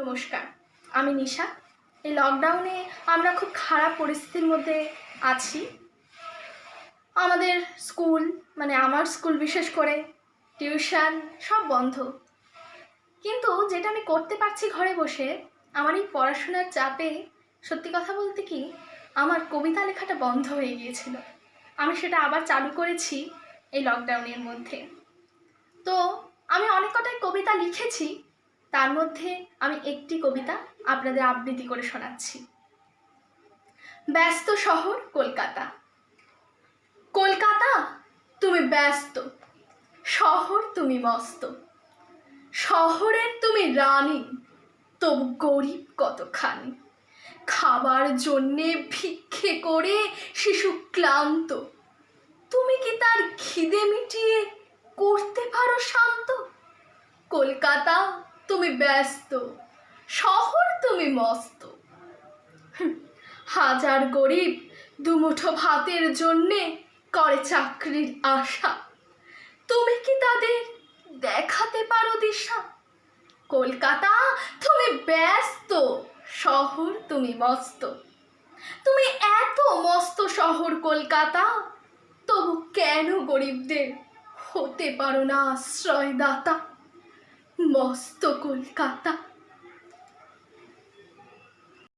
নমস্কার, আমি নিশা। এই লকডাউনে আমরা খুব খারাপ পরিস্থিতির মধ্যে আছি। আমাদের স্কুল, মানে আমার স্কুল বিশেষ করে, টিউশন সব বন্ধ। কিন্তু যেটা আমি করতে পারছি ঘরে বসে, আমার এই পড়াশোনার চাপে সত্যি কথা বলতে কি আমার কবিতা লেখাটা বন্ধ হয়ে গিয়েছিল। আমি সেটা আবার চালু করেছি এই লকডাউনের মধ্যে। তো আমি অনেক কটাই কবিতা লিখেছি, তার মধ্যে আমি একটি কবিতা আপনাদের আবৃত্তি করে শোনাচ্ছি। ব্যস্ত শহর কলকাতা। কলকাতা তুমি ব্যস্ত, শহর তুমি মস্ত। শহরের তুমি রানী, তবু গরিব কতখানি। খাবার জন্যে ভিক্ষে করে শিশু ক্লান্ত, তুমি কি তার খিদে মিটিয়ে করতে পারো শান্ত? কলকাতা তুমি ব্যস্ত, শহর তুমি মস্ত। হাজার গরিব দুমুঠো ভাতের জন্যে করে চাকরির আশা, তুমি কি তাদের দেখাতে পারো দিশা? কলকাতা তুমি ব্যস্ত, শহর তুমি মস্ত। তুমি এত মস্ত শহর কলকাতা, তবু কেন গরিবদের হতে পারো না আশ্রয়দাতা? মস্ত কলকাতা।